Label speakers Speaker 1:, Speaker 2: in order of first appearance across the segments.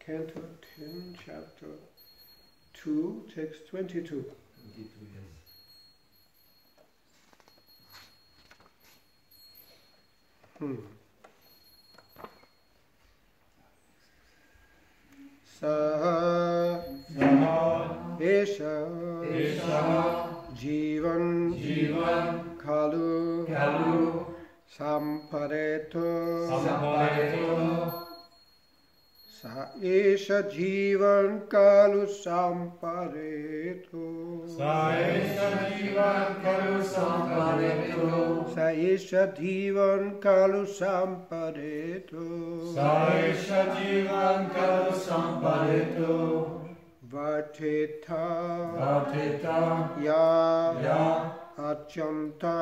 Speaker 1: Canto 10, Chapter 2, Text 22. Sa Esha Jivan Kalu Sampareto Sa Esha Jivan Kalu Sampareto Sa Esha Jivan Kalu Sampareto Sa Esha Jivan Kalu Sampareto Sa Esha Jivan Kalu Sampareto Varteta Ya Achanta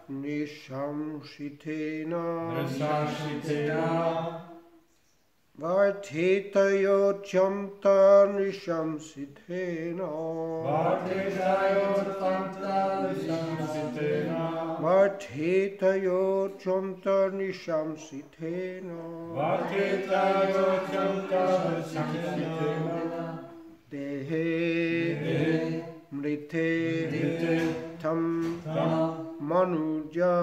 Speaker 1: Nishamshitena Varteta Yochanta Nishamshitena Varteta Yochanta Nishamshitena Dehe Mrite Tam Manuja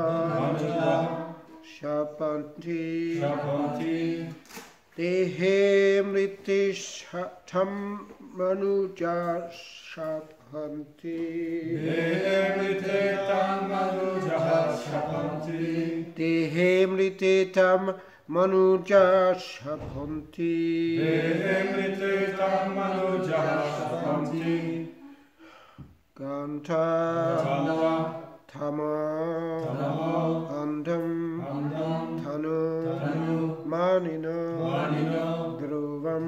Speaker 1: Shapanti Dehe Mrite Tam Manuja Shapanti Dehe Mrite Tam Manuja Shapanti Ganta Tama Andam Thanu Manino Dhruvam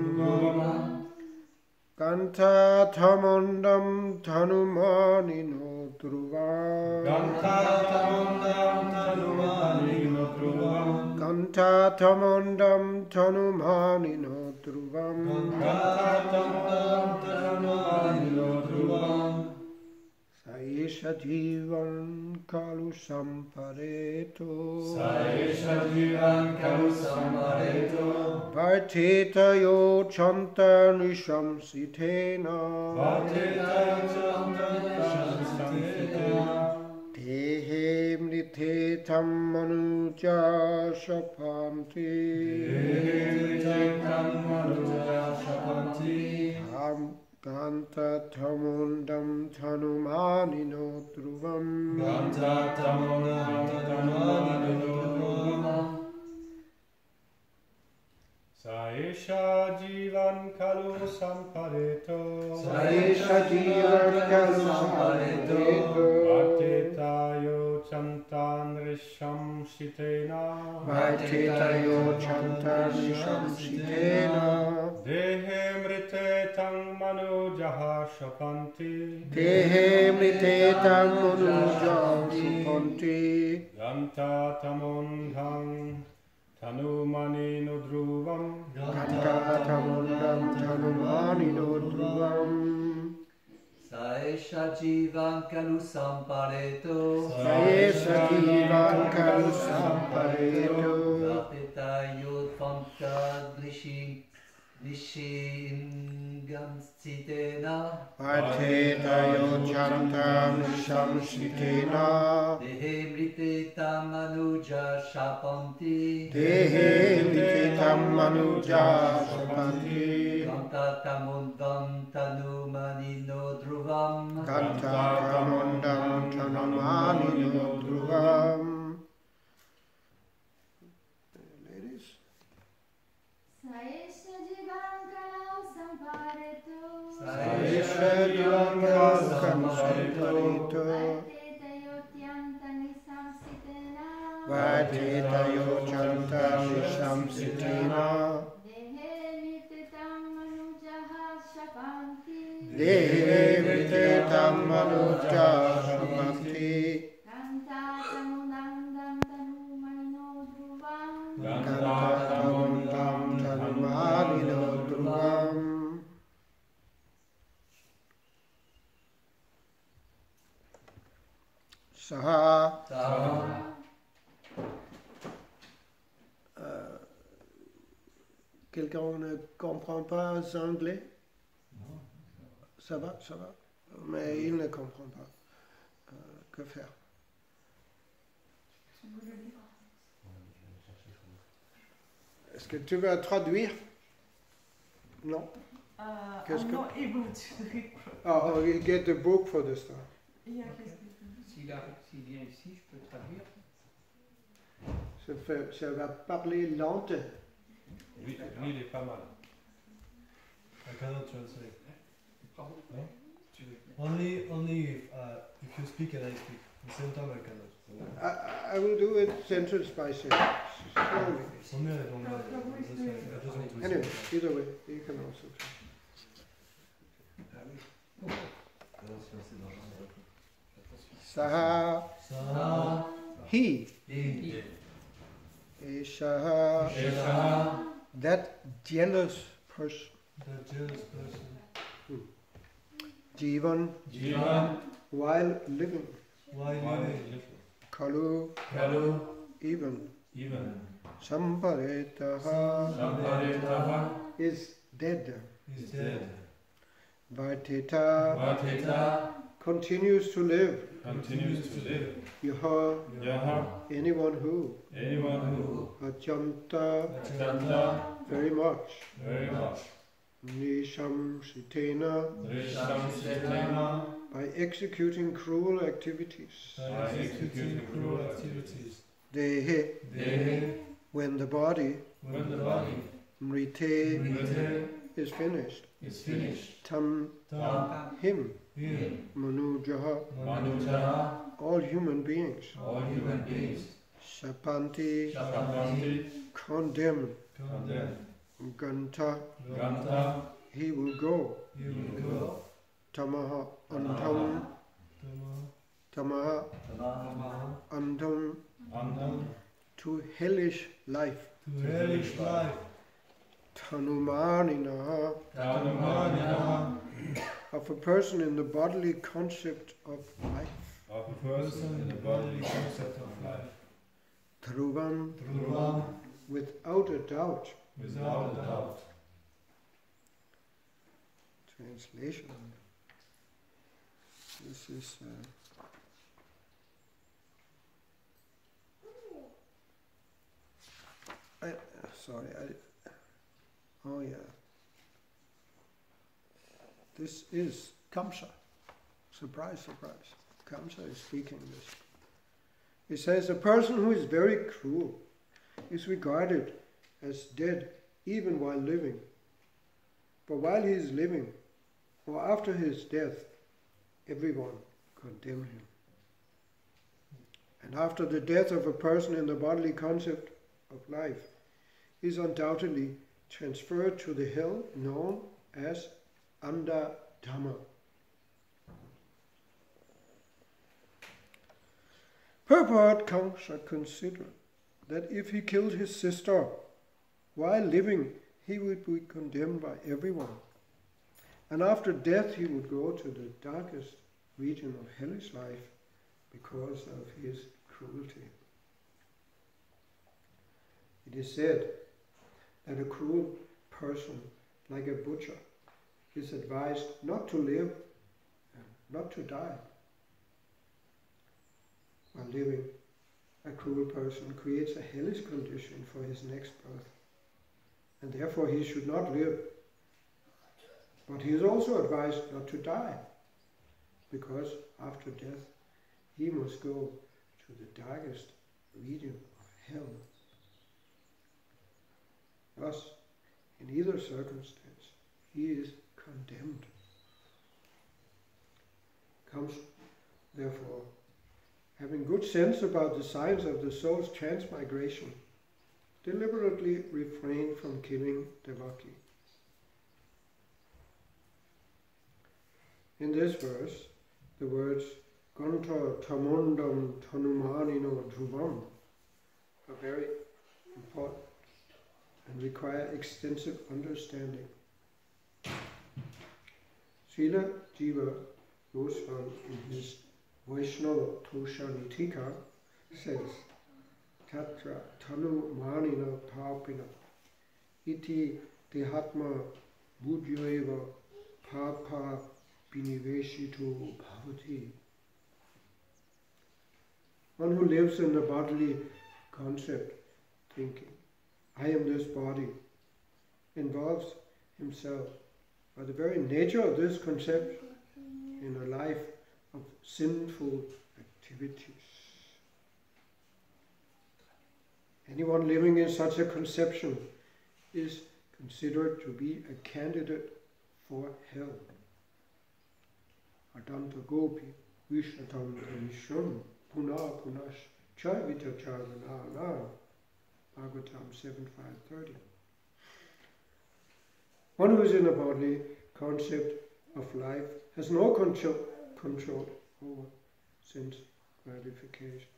Speaker 1: Ganta Thamandam Thanu Manino Dhruvam Ganta Thamandam Thanu Manino Dhruvam Saesha Jivan Kalu Sampareto Varteta Yochanta Nishamsitena Tehe Mrite Tam Manuja Shapanti Ganta Tamundam Tanumanino Dhruvam
Speaker 2: Saesha Jivan Kalu Sampareto Varteta Yochantan Risham Shitena Dehe Mrite Tang Manujaha Shapanti Ganta Tamundham Tanumanino Dhruvam
Speaker 3: Saesha Jivan Kalu Sampareto Varteta Yotpanta Nishingamsitena Dehe Mrite Tam Manuja Shapanti Ganta Tamundam Tanumanino Dhruvam
Speaker 1: Ladies.
Speaker 4: Saesha Jivan Kalu Sampareto
Speaker 1: Saesha Jivan Kalu Sampareto Varteta Yochanta Nishamsitena
Speaker 4: Dehe Mrite Tam Manuja Shapanti Ganta Tamundam Tanumanino Dhruvam
Speaker 1: Saha Quelqu'un ne comprend pas anglais? Ça va, mais il ne comprend pas. Que faire? Est-ce que tu veux traduire? Non. Qu'est-ce
Speaker 5: I'm
Speaker 1: que-
Speaker 5: not able to read.
Speaker 1: Oh, you get the book for the start.
Speaker 5: Yeah,
Speaker 6: Ok. S'il vient ici, je peux traduire.
Speaker 1: Ça va parler lente.
Speaker 2: Lui, il est pas mal.
Speaker 7: I cannot translate.
Speaker 6: Prabhu,
Speaker 7: No?
Speaker 6: tu veux.
Speaker 7: Only if you speak and I speak. At the same time I cannot.
Speaker 1: I will do it sentence by sentence, slowly.
Speaker 7: Only I don't know.
Speaker 5: Prabhu is
Speaker 7: That's
Speaker 5: doing
Speaker 7: why I just want to
Speaker 1: Anyway,
Speaker 7: listen.
Speaker 1: either way, you can also try. Saha,
Speaker 7: Saha,
Speaker 1: he,
Speaker 3: He,
Speaker 1: Eshaha,
Speaker 3: Eshaha,
Speaker 1: that jealous person.
Speaker 7: the jealous person,
Speaker 1: Jivan,
Speaker 3: Jivan,
Speaker 1: while living.
Speaker 7: why
Speaker 2: Why
Speaker 7: living?
Speaker 1: Kalu,
Speaker 3: Kalu,
Speaker 1: even.
Speaker 2: Even.
Speaker 1: Samparetaha
Speaker 3: Samparetaha,
Speaker 1: is dead.
Speaker 7: He's dead.
Speaker 1: Varteta
Speaker 3: Vateta,
Speaker 1: continues to live.
Speaker 2: Continues to live.
Speaker 1: Yaha,
Speaker 2: Yaha.
Speaker 1: anyone who.
Speaker 2: Anyone who.
Speaker 1: Ajanta,
Speaker 2: Chanta.
Speaker 1: very much.
Speaker 2: Very much.
Speaker 1: Nisham Sitena,
Speaker 2: Risham Sitena.
Speaker 1: by executing cruel activities.
Speaker 7: By executing cruel activities.
Speaker 1: Dehe,
Speaker 3: Dehe,
Speaker 1: when the body,
Speaker 2: When the body
Speaker 1: mrite,
Speaker 3: Mrite,
Speaker 1: is finished.
Speaker 3: is finished.
Speaker 1: Tam,
Speaker 7: Tam,
Speaker 1: him,
Speaker 7: him,
Speaker 1: manujaha,
Speaker 3: Manujaha,
Speaker 1: all human beings.
Speaker 3: all human beings.
Speaker 1: Shapanti,
Speaker 3: Shapanti,
Speaker 1: condemned.
Speaker 7: condemn.
Speaker 1: Ganta,
Speaker 3: Ganta,
Speaker 1: he will go.
Speaker 7: He will go.
Speaker 1: Tamaha, antam, tamaha,
Speaker 3: Tamaha,
Speaker 1: antam,
Speaker 2: Andam.
Speaker 1: to hellish life.
Speaker 7: To hellish life.
Speaker 1: Tanumaninaha,
Speaker 3: Tanumaninaha,
Speaker 1: of a person in the bodily concept of life.
Speaker 2: Of a
Speaker 7: Person in the bodily concept of life.
Speaker 1: Dhruvam,
Speaker 7: Dhruvam,
Speaker 1: without a doubt.
Speaker 7: without a doubt.
Speaker 1: Translation. This is. Oh yeah. This is Kamsa. Surprise, surprise. Kamsa is speaking this. He says a person who is very cruel is regarded as dead even while living. But while he is living, or after his death, everyone condemn him. And after the death of a person in the bodily concept of life, he is undoubtedly transferred to the hell known as Andadhamma. Purport Kamsa considered that if he killed his sister while living, he would be condemned by everyone. And after death, he would go to the darkest region of hellish life because of his cruelty. It is said that a cruel person, like a butcher, is advised not to live and not to die. While living, a cruel person creates a hellish condition for his next birth, and therefore he should not live. But he is also advised not to die, because after death he must go to the darkest region of hell. Thus, in either circumstance, he is condemned. Comes, therefore, having good sense about the signs of the soul's transmigration, deliberately refrain from killing Devaki. In this verse, the words Ganta Tamundam Tanumanino Dhruvam are very important and require extensive understanding. Srila Jiva Goswami in his Vaishnava Toshanitika says, Tatra Tanu Manina Tapina Iti Dehatma Bhujyoeva Papa Biniveshito Bhavati. One who lives in the bodily concept, thinking, I am this body, involves himself by the very nature of this conception in a life of sinful activities. Anyone living in such a conception is considered to be a candidate for hell. Adanta gopi vishatam vishram puna punash chavita charvanana. Bhagavatam 7.5.30. One who is in a bodily concept of life has no control over sense gratification.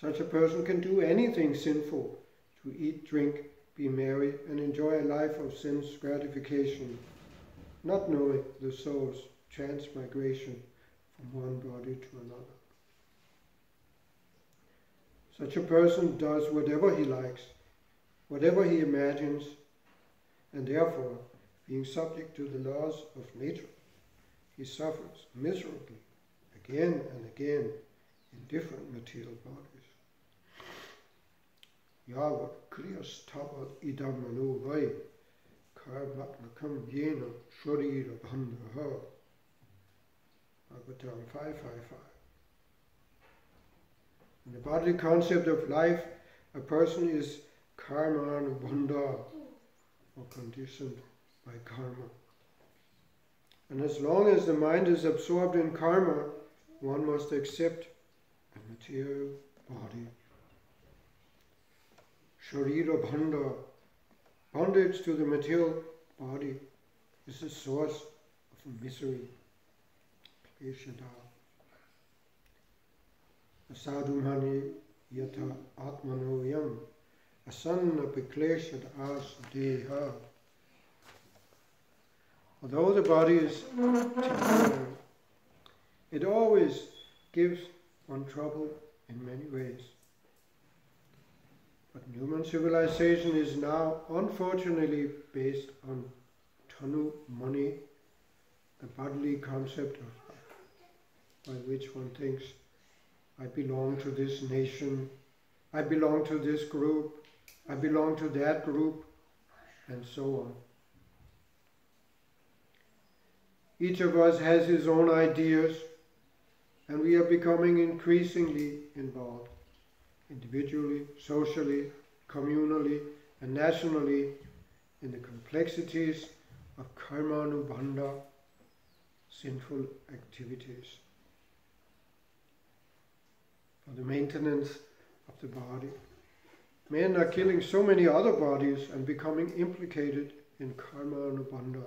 Speaker 1: Such a person can do anything sinful, to eat, drink, be merry, and enjoy a life of sense gratification, not knowing the soul's transmigration from one body to another. Such a person does whatever he likes, whatever he imagines, and therefore, being subject to the laws of nature, he suffers miserably again and again in different material bodies. Yava kriyas tapat idam manu vai karmatmakam yena sharira bandhaha. Bhagavatam 5.5.5. In the bodily concept of life, a person is karma anubandha, or conditioned by karma. And as long as the mind is absorbed in karma, one must accept a material body. Sharira bandha, bondage to the material body, is the source of misery. Kleshada. Asadumhani yata atmano yam asanna pikleshad as deha. Although the body is temporary, it always gives one trouble in many ways. But human civilization is now unfortunately based on tanu mani, the bodily concept of by which one thinks, I belong to this nation, I belong to this group, I belong to that group, and so on. Each of us has his own ideas, and we are becoming increasingly involved, individually, socially, communally, and nationally, in the complexities of karmanubandha, sinful activities. For the maintenance of the body, men are killing so many other bodies and becoming implicated in karmanubandha.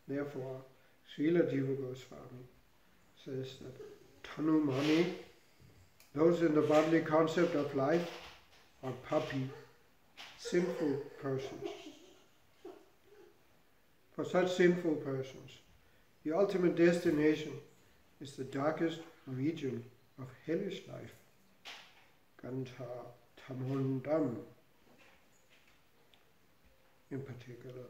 Speaker 1: Therefore, Srila Jiva Goswami says that tanu mani, those in the bodily concept of life, are papi, sinful persons. For such sinful persons, the ultimate destination is the darkest region of hellish life, Gantha Tamondam. In particular,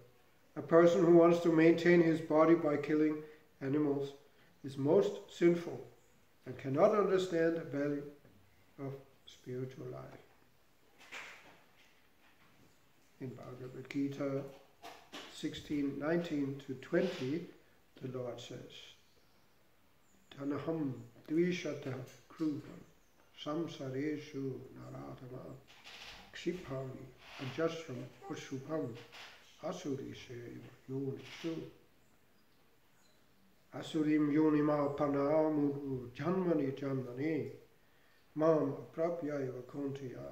Speaker 1: a person who wants to maintain his body by killing animals is most sinful and cannot understand the value of spiritual life. In Bhagavad Gita 16:19-20, the Lord says, Tanaham dvishata krupam samsareshu naratama kshipami ajasram ushupam asurishe yonishu asurim yonima panamu janmani mam aprapyaiva kontiya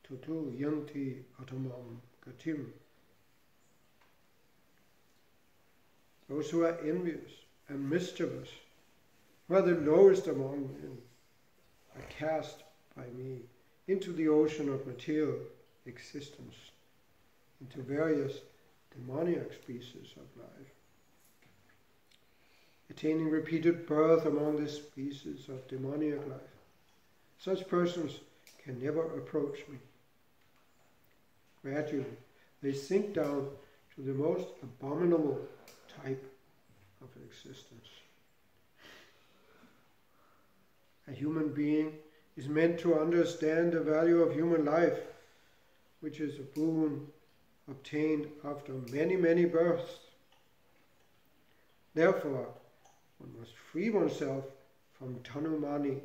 Speaker 1: tutu yanti atamam gatim. Those who are envious and mischievous, who are the lowest among men, are cast by me into the ocean of material existence, into various demoniac species of life, attaining repeated birth among the species of demoniac life. Such persons can never approach me. Gradually, they sink down to the most abominable type of existence. A human being is meant to understand the value of human life, which is a boon obtained after many, many births. Therefore, one must free oneself from tanumani,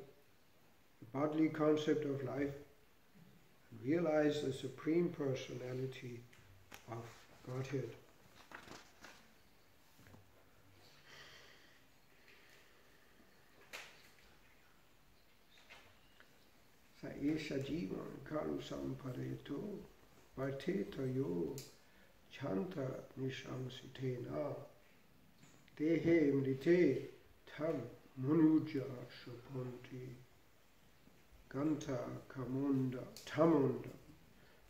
Speaker 1: the bodily concept of life, and realize the Supreme Personality of Godhead. Sa esha jivan kalu sampareto varteta yo chanta nishamsitena dehe mrite tam manuja shapanti ganta kamunda tamunda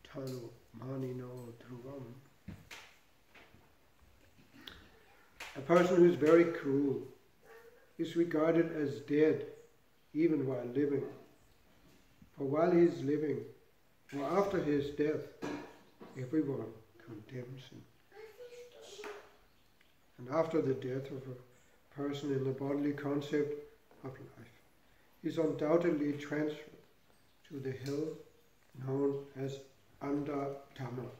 Speaker 1: tanu manino dhruvam. A person who is very cruel is regarded as dead even while living. For while he is living, or after his death, everyone condemns him. And after the death of a person in the bodily concept of life, he is undoubtedly transferred to the hell known as Andatama.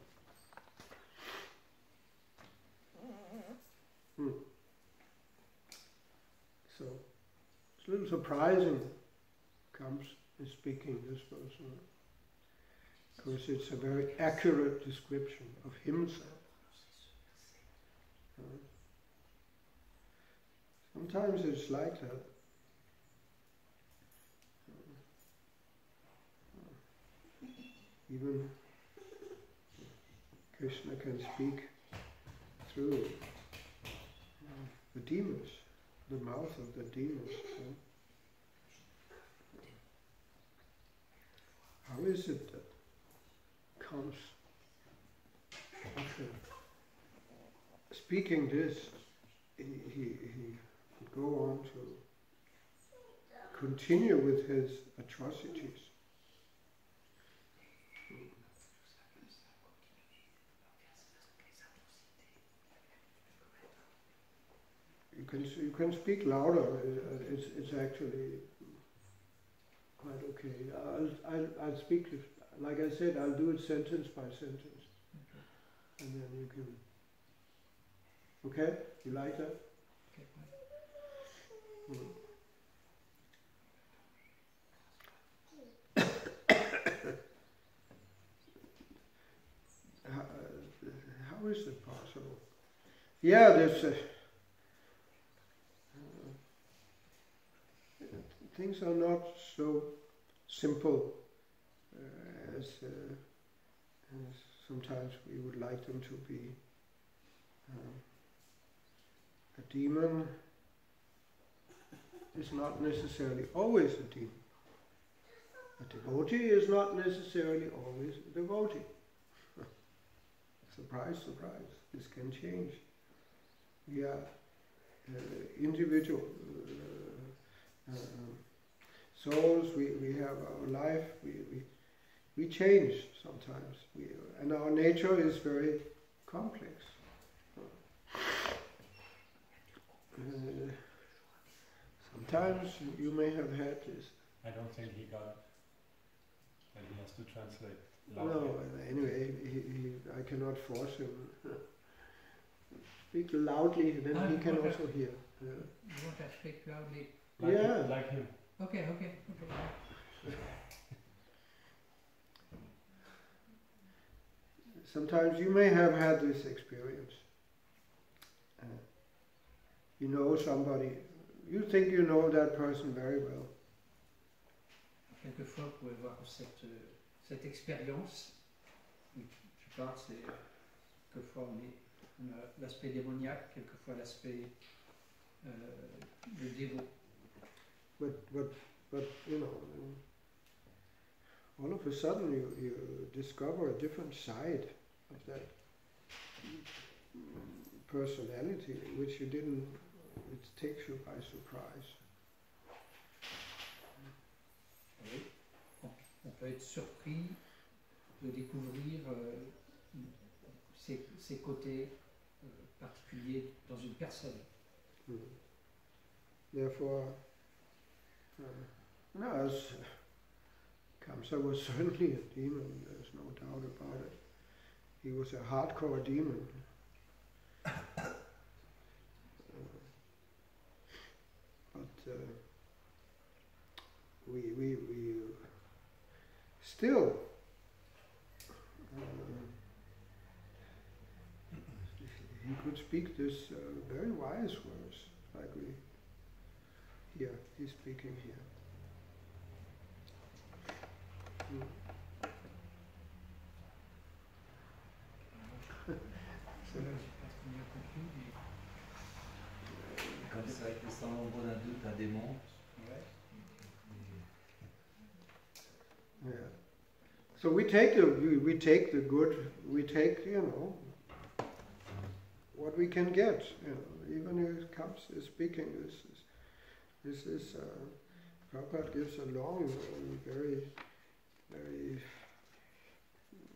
Speaker 1: So, it's a little surprising, comes in speaking this person, because it's a very accurate description of himself. Sometimes it's like that. Even Krishna can speak through the demons, the mouth of the demons. How is it that comes after speaking this, he would go on to continue with his atrocities? You can speak louder. It's actually quite okay. I'll speak, like I said, I'll do it sentence by sentence, and then you can. Okay, you like that? How is it possible? Yeah, there's. Things are not so simple as sometimes we would like them to be. A demon is not necessarily always a demon. A devotee is not necessarily always a devotee. Surprise, surprise, this can change. We are individual souls, we have our life, we change sometimes, and our nature is very complex. Sometimes you may have had this.
Speaker 3: I don't think he got it. And he has to translate
Speaker 1: No,
Speaker 3: loudly.
Speaker 1: anyway, I cannot force him. Speak loudly, then he can also hear.
Speaker 6: You want to speak loudly?
Speaker 3: Like him.
Speaker 6: Okay.
Speaker 1: Sometimes you may have had this experience. You know somebody, you think you know that person very well.
Speaker 6: Quelquefois, vous pouvez voir cette expérience. Je parle, c'est quelquefois on a l'aspect démoniaque, quelquefois l'aspect de dévot.
Speaker 1: But you know, all of a sudden you discover a different side of that personality which you didn't, it takes you by surprise.
Speaker 6: Oui. On peut être surpris de découvrir ces côtés particuliers dans une personne.
Speaker 1: Therefore, no, Kamsa was certainly a demon, there's no doubt about it. he was a hardcore demon. But we still he could speak this very wise words, like we here, he's speaking here.
Speaker 5: Comme ça, que sans l'ombre d'un doute, un démon.
Speaker 1: Yeah. So we take the good, we take, what we can get, even if it comes to speaking. This is Prabhupada gives a long, very, very,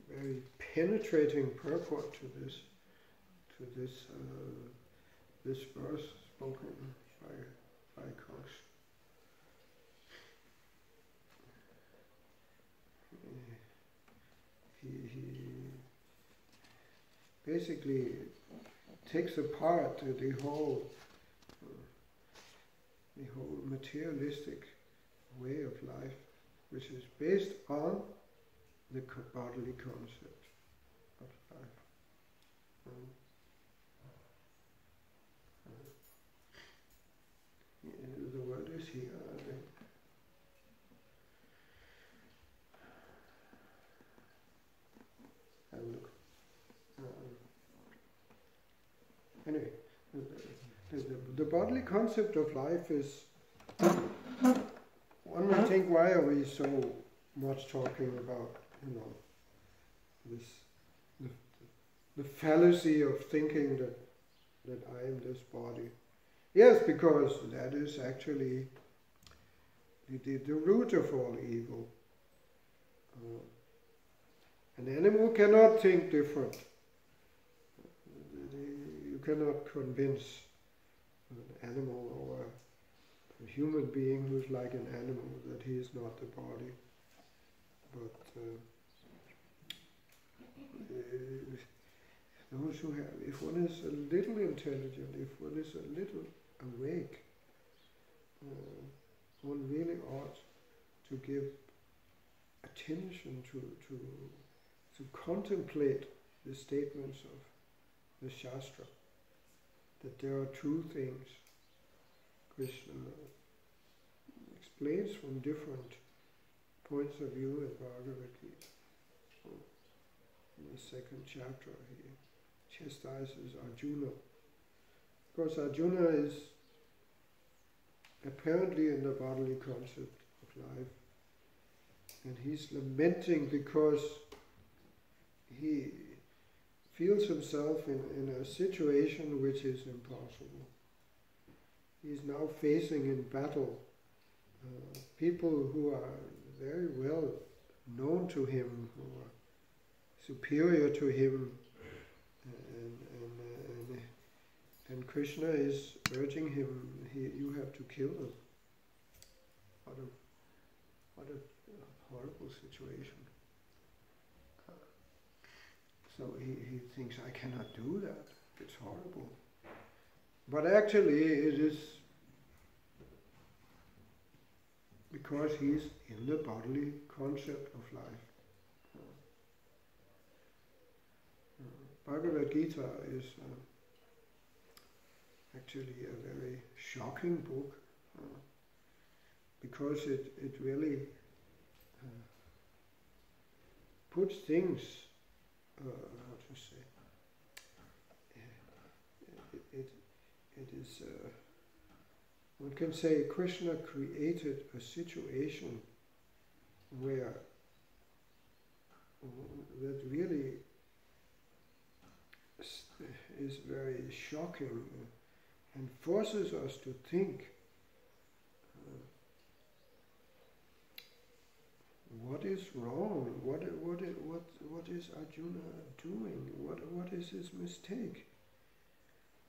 Speaker 1: very penetrating purport to this verse spoken by Cox. He basically takes apart the whole materialistic way of life, which is based on the bodily concept of life. The word is here, I think. Have a look. Anyway, the bodily concept of life is, one may think, why are we so much talking about, this, the fallacy of thinking that I am this body. Yes, because that is actually the root of all evil. An animal cannot think different. You cannot convince an animal or a human being who's like an animal that he is not the body. But those who have, if one is a little intelligent, if one is a little awake, one really ought to give attention to contemplate the statements of the Shastra, that there are two things. Krishna explains from different points of view in Bhagavad Gita. In the second chapter, he chastises Arjuna. Of course, Arjuna is apparently in the bodily concept of life, and he's lamenting because he feels himself in a situation which is impossible. He's now facing in battle people who are very well known to him, who are superior to him, and Krishna is urging him, you have to kill them. What a horrible situation. So he thinks, I cannot do that. It's horrible. But actually it is because he's in the bodily concept of life. Bhagavad Gita is actually a very shocking book because it really puts things, how to say, it is, one can say Krishna created a situation where that really is very shocking and forces us to think what is wrong, what is Arjuna doing, what is his mistake.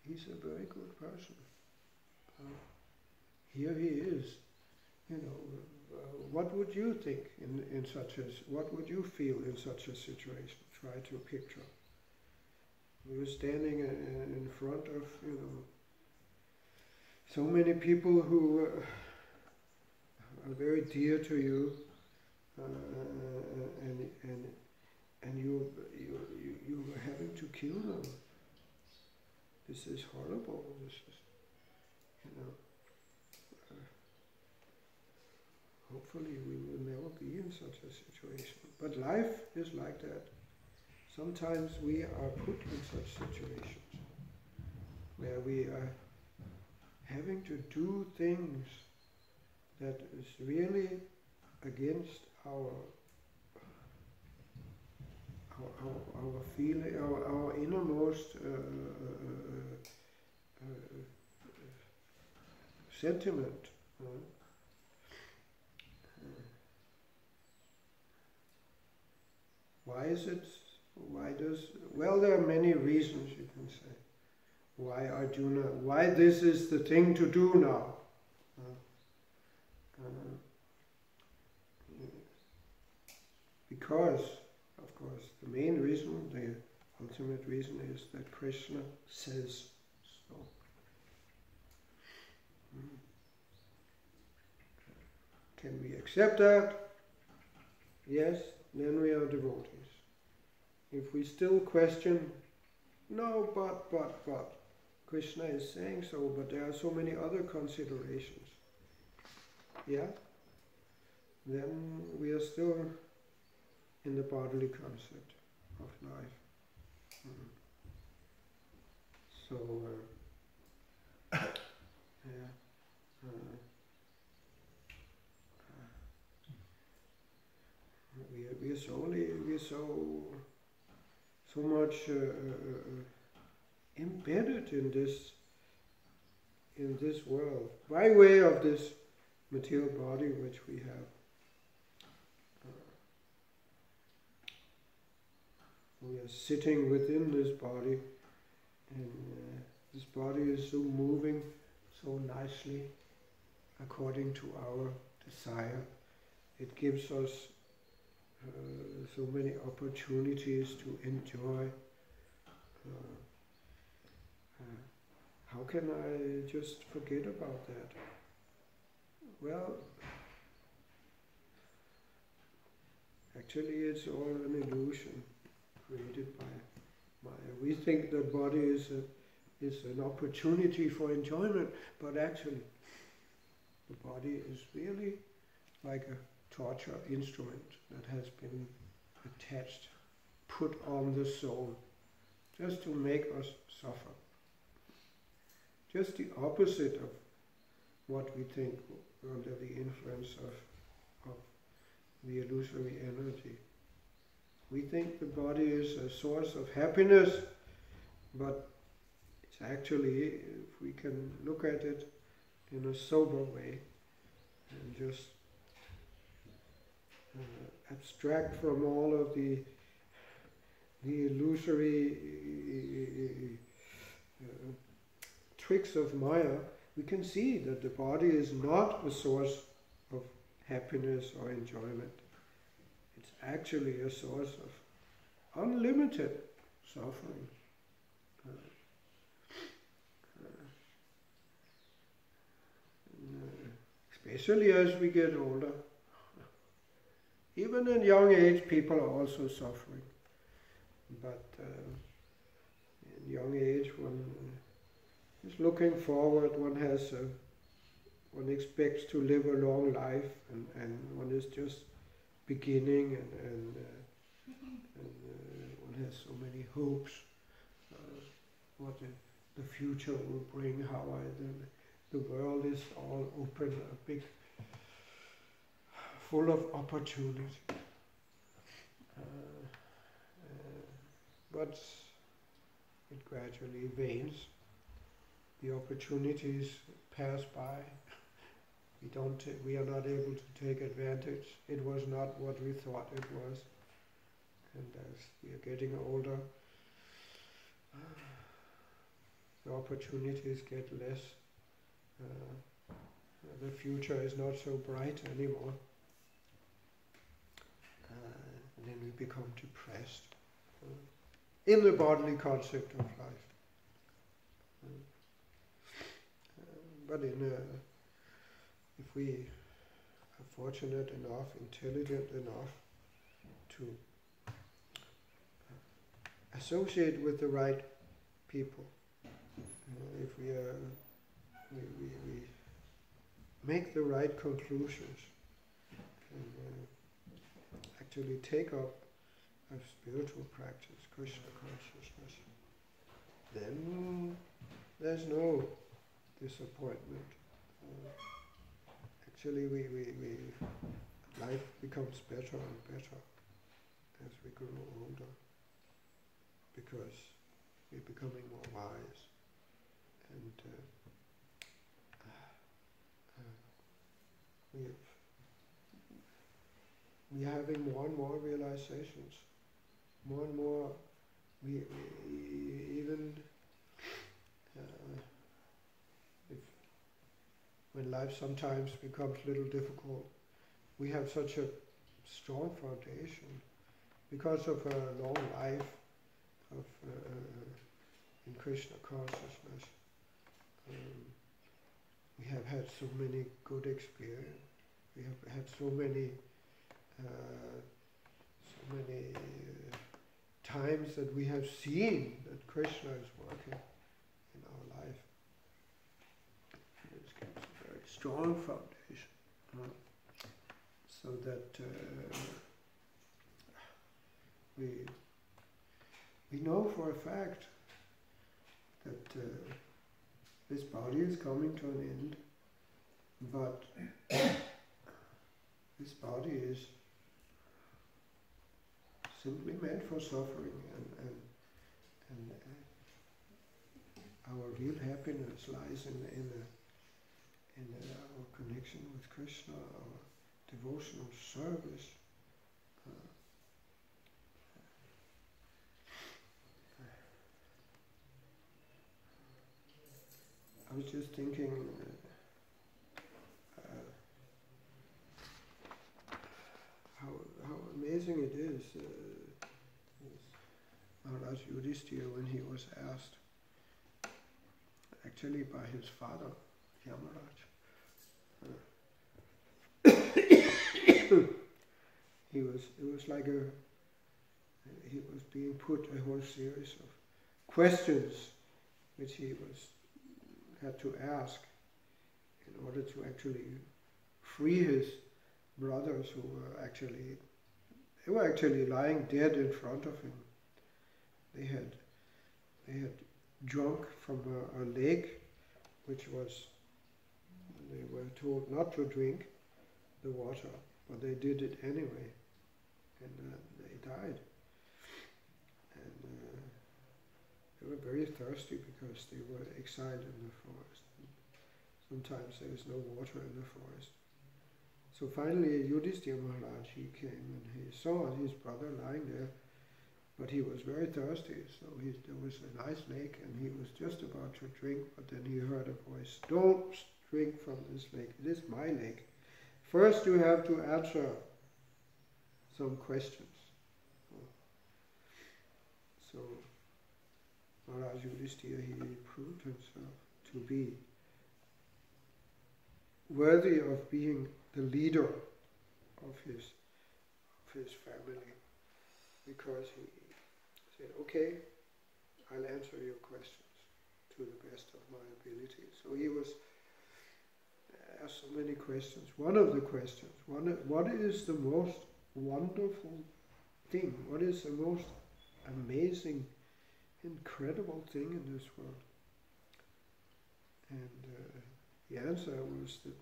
Speaker 1: He's a very good person. Here he is, what would you think in such a, what would you feel in such a situation? Try to picture. You're standing in front of, so many people who are very dear to you, and you're having to kill them. This is horrible. This is, hopefully we will never be in such a situation. But life is like that. Sometimes we are put in such situations where we are having to do things that is really against our feeling, our innermost sentiment. Why is it? Well, there are many reasons, you can say. Why Arjuna? Why this is the thing to do now? Because, of course, the main reason, the ultimate reason is that Krishna says so. Can we accept that? Yes, then we are devotees. If we still question, no, but, Krishna is saying so, but there are so many other considerations. Yeah? Then we are still in the bodily concept of life. So, we are so much embedded in this world by way of this material body which we have. We are sitting within this body, and this body is so moving so nicely according to our desire. It gives us so many opportunities to enjoy. How can I just forget about that? Well, actually it's all an illusion created by Maya. We think that body is an opportunity for enjoyment, but actually the body is really like a torture instrument that has been attached, put on the soul, just to make us suffer. Just the opposite of what we think under the influence of the illusory energy. We think the body is a source of happiness, but it's actually, if we can look at it in a sober way and just abstract from all of the illusory tricks of Maya, we can see that the body is not a source of happiness or enjoyment. It's actually a source of unlimited suffering. Especially as we get older. Even in young age, people are also suffering. But in young age, one is looking forward, one expects to live a long life, and one is just beginning, and one has so many hopes, what the future will bring, how the world is all open, full of opportunity. But it gradually wanes. The opportunities pass by. We are not able to take advantage. It was not what we thought it was. And as we are getting older, the opportunities get less. The future is not so bright anymore. And then we become depressed. in the bodily concept of life. But if we are fortunate enough, intelligent enough to associate with the right people, if we make the right conclusions and actually take up a spiritual practice, Krishna consciousness, then there's no disappointment. Actually, life becomes better and better as we grow older, because we're becoming more wise, and we're having more and more realizations, more and more. We even when life sometimes becomes a little difficult, we have such a strong foundation because of a long life of in Krishna consciousness. We have had so many good experiences. We have had so many times that we have seen that Krishna is working in our life. This gives a very strong foundation, so that we know for a fact that this body is coming to an end, but this body is simply meant for suffering, and our real happiness lies in our connection with Krishna, our devotional service. I was just thinking how amazing it is. Maharaj Yudhishthira, when he was asked, actually by his father, Yamaraj, it was like he was being put a whole series of questions which he had to ask in order to actually free his brothers who were actually lying dead in front of him. They had drunk from a lake, which was, they were told not to drink the water, but they did it anyway, and they died. And they were very thirsty because they were exiled in the forest. Sometimes there is no water in the forest. So finally Yudhishthira Maharaj, he came and he saw his brother lying there, but he was very thirsty, so there was a nice lake and he was just about to drink, but then he heard a voice, "Don't drink from this lake, it is my lake. First you have to answer some questions." So Maharaj Yudhishthira, he proved himself to be worthy of being the leader of his family, because he said, "Okay, I'll answer your questions to the best of my ability." So he was asked so many questions. One of the questions, what is the most wonderful thing? What is the most amazing, incredible thing in this world? And the answer was that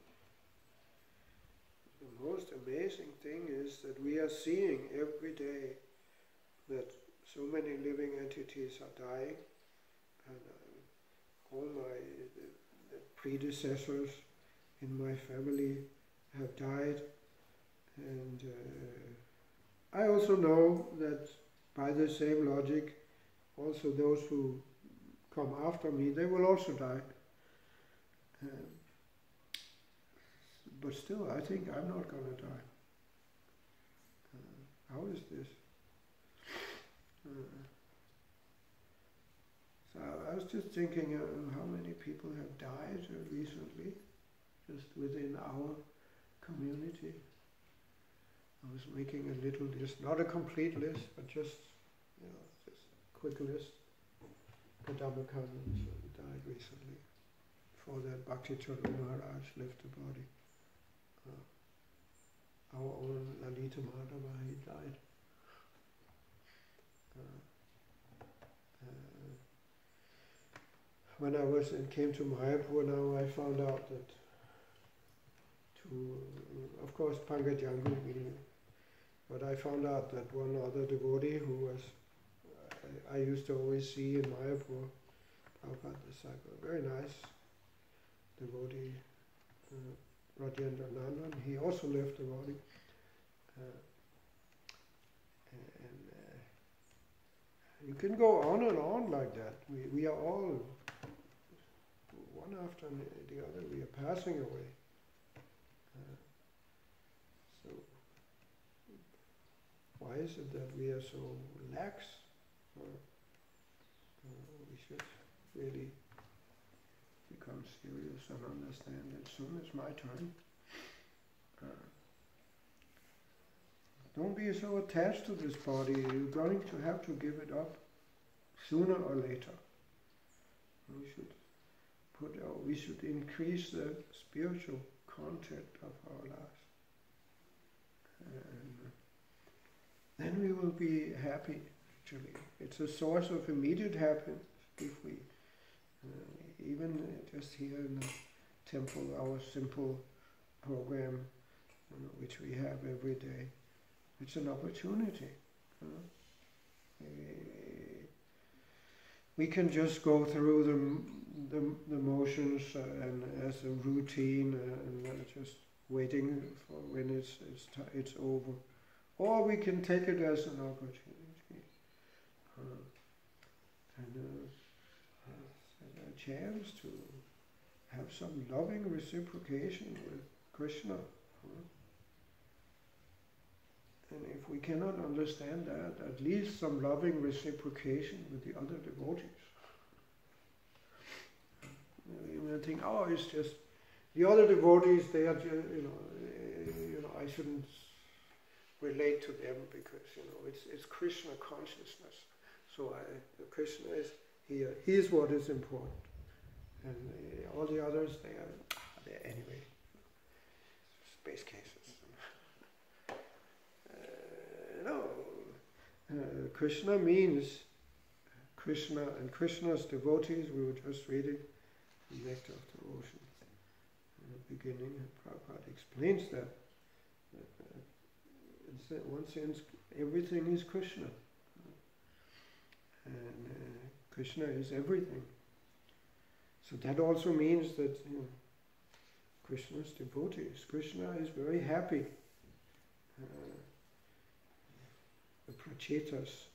Speaker 1: the most amazing thing is that we are seeing every day that so many living entities are dying, and all the predecessors in my family have died, and I also know that by the same logic, also those who come after me, they will also die. But still, I think I'm not going to die. How is this? I was just thinking how many people have died recently, just within our community. I was making a little list, not a complete list, but just a quick list. Kadambakans died recently. Before that, Bhakti Chandra Maharaj left the body. Our own Lalita Madhava, he died. When I came to Mayapur now, I found out that of course Pangajangu, but I found out that one other devotee who was, I used to always see in Mayapur, Prabhupada disciple, very nice devotee, Rajendra Nandan, he also left the body. You can go on and on like that. We are all, one after the other, we are passing away. So, why is it that we are so lax? We should really become serious and understand that soon is my turn. Don't be so attached to this body. You're going to have to give it up sooner or later. We should increase the spiritual content of our lives. And then we will be happy, actually. It's a source of immediate happiness if we, even just here in the temple, our simple program, which we have every day, it's an opportunity. We can just go through the motions and as a routine and just waiting for when it's over, or we can take it as an opportunity and a chance to have some loving reciprocation with Krishna. And if we cannot understand that, at least some loving reciprocation with the other devotees. You may think, oh, it's just the other devotees. They are just, I shouldn't relate to them because it's Krishna consciousness. So Krishna is here. He is what is important, and all the others they're anyway space cases. Krishna means Krishna and Krishna's devotees. We were just reading the Nectar of Devotion in the beginning. Prabhupada explains that. In one sense, everything is Krishna, and Krishna is everything. So that also means that Krishna's devotees. Krishna is very happy. The Prachetas,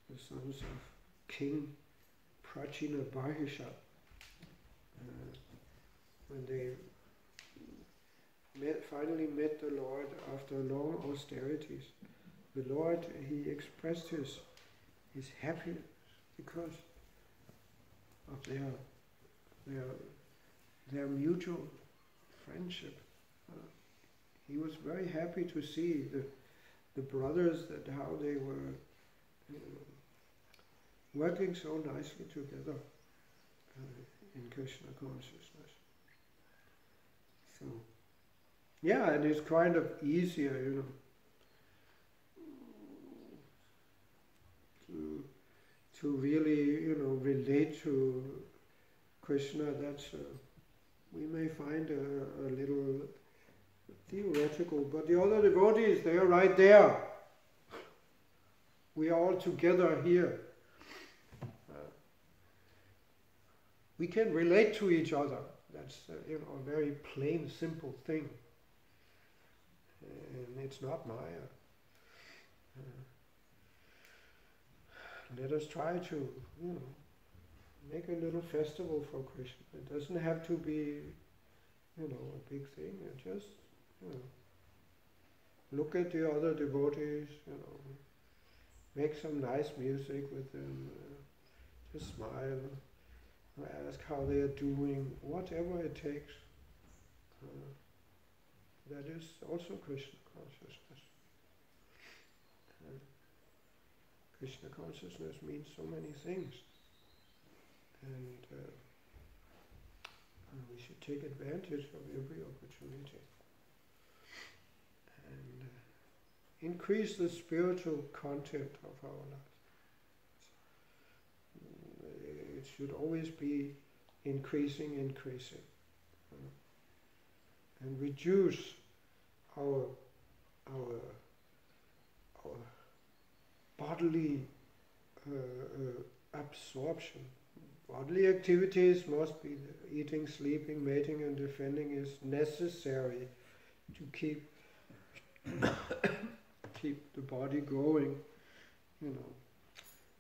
Speaker 1: the sons of King Prachina Barhisha, when they finally met the Lord after long austerities, the Lord, he expressed his happiness because of their mutual friendship. He was very happy to see the brothers, that how they were working so nicely together in Krishna consciousness. So, yeah, and it's kind of easier, to really, relate to Krishna. That's we may find a little theoretical, but the other devotees, they are right there. We are all together here. We can relate to each other. That's a very plain, simple thing, and it's not Maya. Let us try to, make a little festival for Krishna. It doesn't have to be, a big thing. Just look at the other devotees, make some nice music with them, just smile, or ask how they are doing, whatever it takes. That is also Krishna consciousness. Krishna consciousness means so many things, and we should take advantage of every opportunity and increase the spiritual content of our lives. It should always be increasing, and reduce our bodily absorption. Bodily activities must be eating, sleeping, mating and defending is necessary to keep the body going,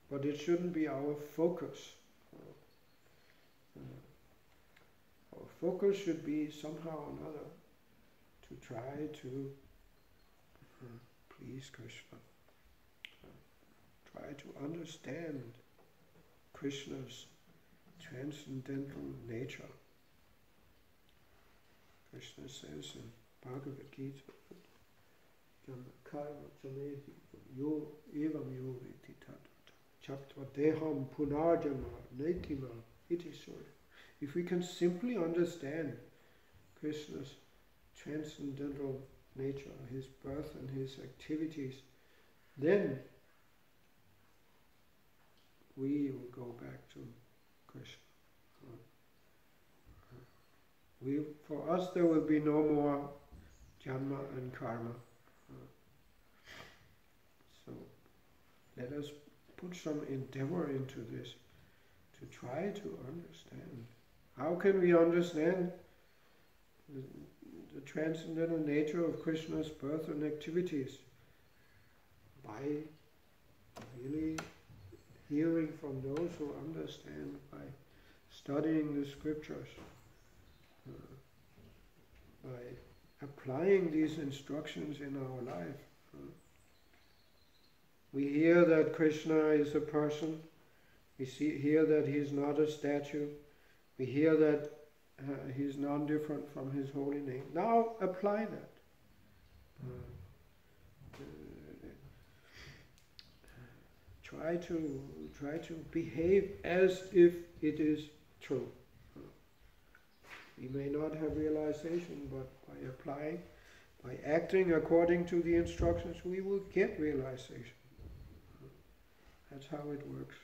Speaker 1: but it shouldn't be our focus. Our focus should be somehow or another to try to please Krishna. Try to understand Krishna's transcendental nature. Krishna says in Bhagavad Gita, yo evam yo veti tattva chaktva deham punarjama netima iti sura. If we can simply understand Krishna's transcendental nature, his birth and his activities, then we will go back to Krishna. For us there will be no more janma and karma. So let us put some endeavor into this to try to understand. How can we understand the transcendental nature of Krishna's birth and activities? By really hearing from those who understand, by studying the scriptures, by applying these instructions in our life. We hear that Krishna is a person, we hear that he is not a statue, we hear that he is non-different from his holy name. Now apply that. Try to behave as if it is true. We may not have realization, but by applying, by acting according to the instructions, we will get realization. That's how it works.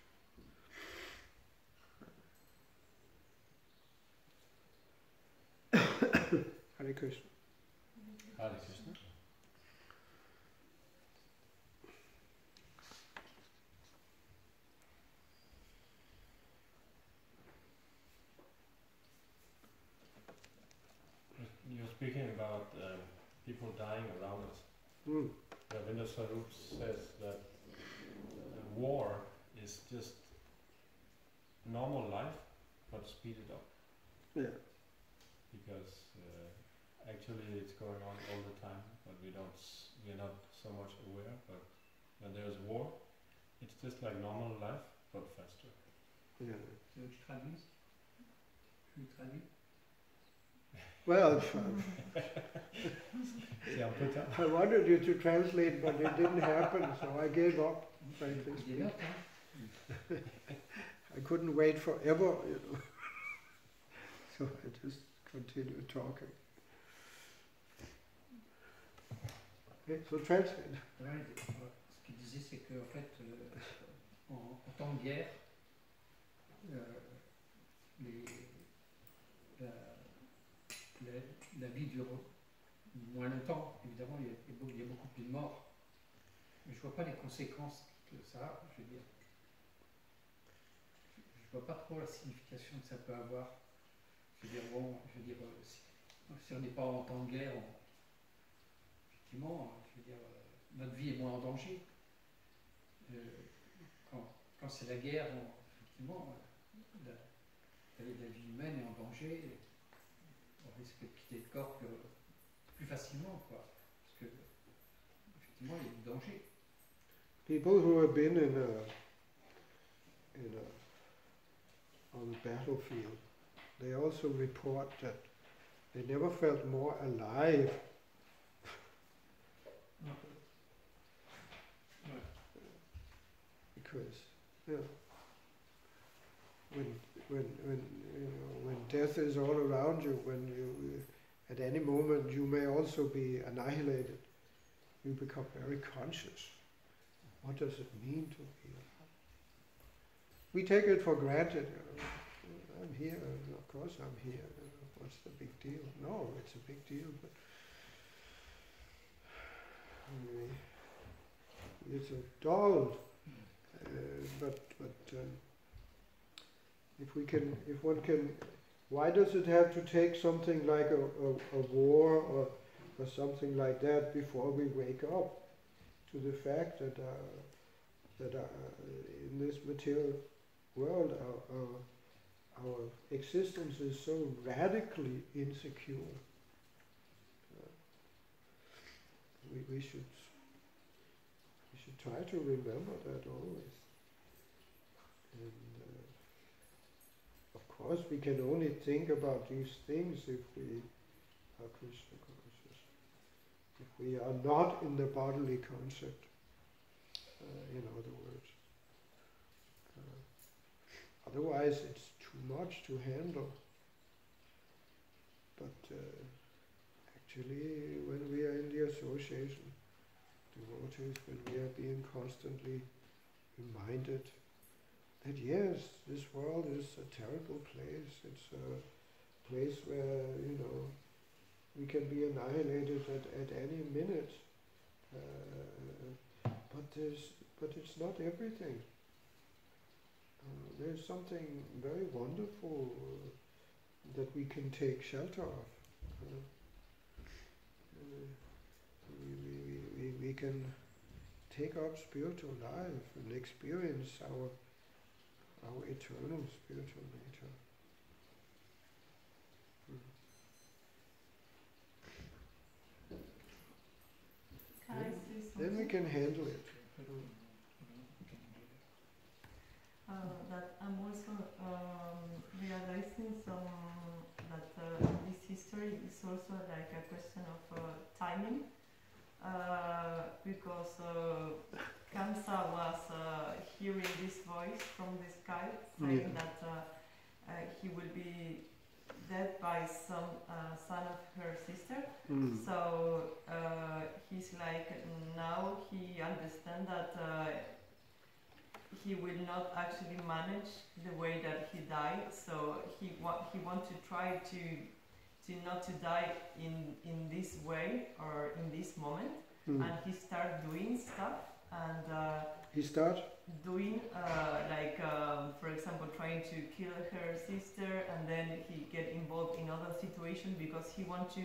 Speaker 1: Hare Krishna.
Speaker 3: Hare Krishna. You're speaking about people dying around us. Ravinda Swarup says that war is just normal life, but speeded up.
Speaker 1: Yeah.
Speaker 3: Because actually it's going on all the time, but we're not so much aware. But when there's war, it's just like normal life, but faster.
Speaker 1: Yeah.
Speaker 6: Tu veux que je traduise? Je traduis?
Speaker 1: Well,
Speaker 3: C'est un peu tard.
Speaker 1: I wanted you to translate, but it didn't happen, so I gave up, frankly speaking. I couldn't wait forever, So I just continued talking. Okay, so translate.
Speaker 6: Ouais, ce qu'il disait, c'est qu'en fait, en temps de guerre, la vie dure moins longtemps. Évidemment, il y a beaucoup plus de morts. Mais je ne vois pas les conséquences que ça a. Je veux dire, je ne vois pas trop la signification que ça peut avoir. Je veux dire, bon, si on n'est pas en temps de guerre, effectivement, je veux dire, notre vie est moins en danger. Quand c'est la guerre, effectivement, la vie humaine est en danger. On risque de quitter le corps plus facilement, quoi. Parce que, effectivement, il y a du danger.
Speaker 1: People who have been on the battlefield, they also report that they never felt more alive. Because when death is all around you, when you at any moment you may also be annihilated, you become very conscious. What does it mean to be alive? We take it for granted. I'm here, of course I'm here. What's the big deal? No, it's a big deal, but it's a dull. But if one can, why does it have to take something like a war or something like that before we wake up to the fact that in this material world our existence is so radically insecure? We should try to remember that always. And of course we can only think about these things if we are Krishna conscious. If we are not in the bodily concept, in other words. Otherwise it's too much to handle. But actually when we are in the association, devotees, when we are being constantly reminded that yes, this world is a terrible place. It's a place where, we can be annihilated at any minute. But it's not everything. There's something very wonderful that we can take shelter of. We can take up spiritual life and experience our eternal spiritual nature.
Speaker 8: Can I say something?
Speaker 1: Then we can handle it.
Speaker 8: That I'm also realizing that this history is also like a question of timing, because Kamsa was hearing this voice from the sky saying that he will be dead by some son of her sister. So he's like, now he understands that he will not actually manage the way that he died, so he wants to try to not to die in this way or in this moment, and he start doing stuff, and
Speaker 1: he start
Speaker 8: doing for example trying to kill her sister, and then he get involved in other situations because he want to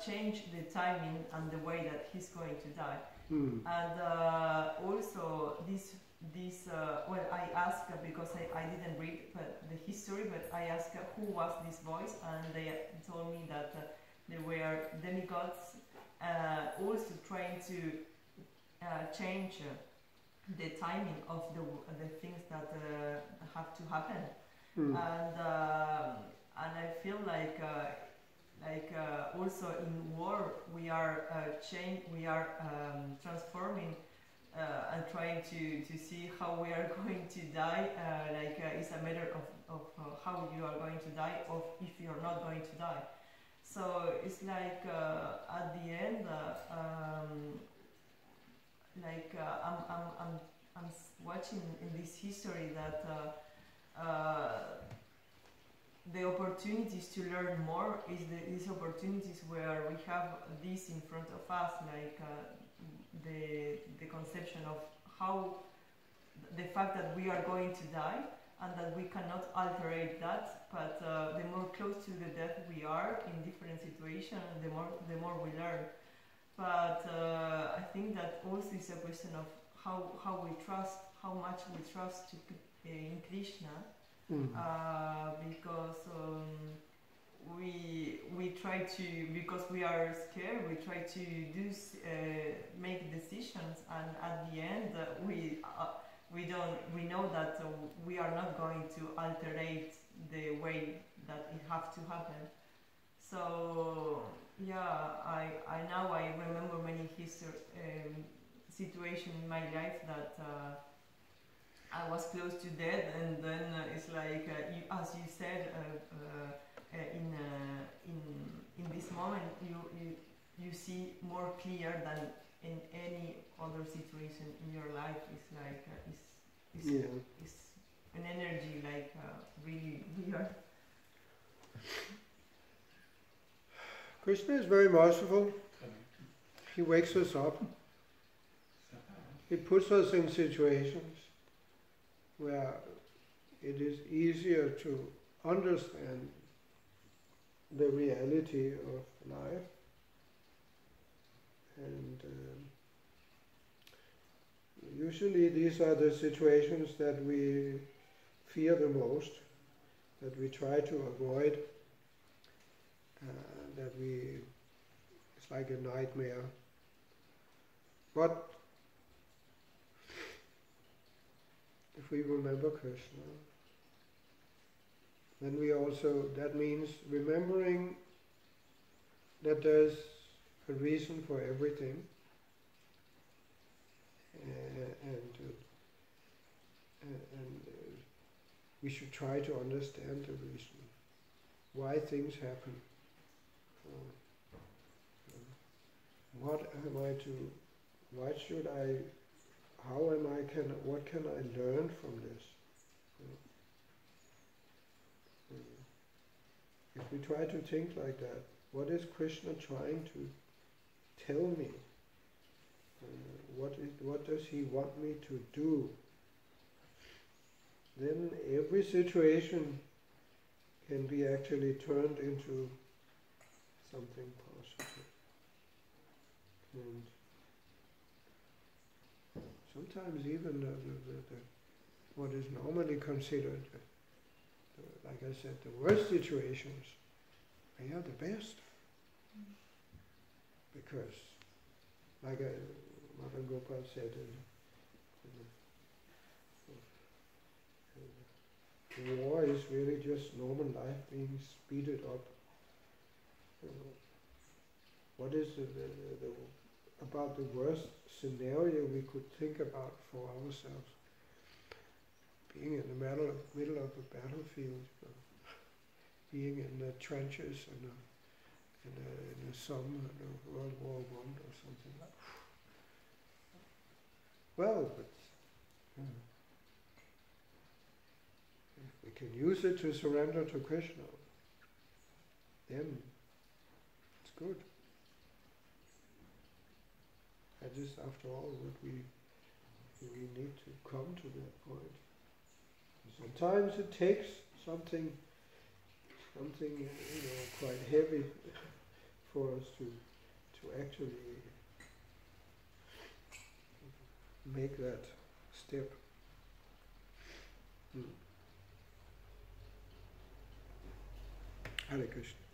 Speaker 8: change the timing and the way that he's going to die. And also this I asked, because I didn't read the history, but I asked who was this voice, and they told me that they were demigods, also trying to change the timing of the things that have to happen. And I feel like also in war we are transforming and trying to see how we are going to die. It's a matter of how you are going to die, or if you are not going to die. So it's like at the end, I'm watching in this history that the opportunities to learn more is these opportunities where we have this in front of us, like the conception of how the fact that we are going to die and that we cannot alter that, but the more close to the death we are in different situations, the more we learn. But I think that also is a question of how we trust, how much we trust in Krishna, because we try to, because we are scared, we try to make decisions, and at the end we know that we are not going to alterate the way that it have to happen. So yeah, I now I remember many situation in my life that I was close to death, and then it's like as you said, in this moment you see more clear than in any other situation in your life. It's like it's an energy like really weird.
Speaker 1: Krishna is very merciful. He wakes us up. He puts us in situations where it is easier to understand the reality of life. And usually these are the situations that we fear the most, that we try to avoid, it's like a nightmare. But if we remember Krishna, then that means remembering that there's a reason for everything, and we should try to understand the reason why things happen. What can I learn from this? If we try to think like that, what is Krishna trying to tell me? What does he want me to do? Then every situation can be actually turned into something positive. And sometimes even what is normally considered, like I said, the worst situations, they are the best. Because, like Mother Gopal said, war is really just normal life being speeded up. What is about the worst scenario we could think about for ourselves? Being in the middle of a battlefield, being in the trenches in some World War I or something like that. Well, but if we can use it to surrender to Krishna, then it's good. That is, after all, what we need to come to that point. Sometimes it takes something quite heavy for us to actually make that step. Hare Krishna.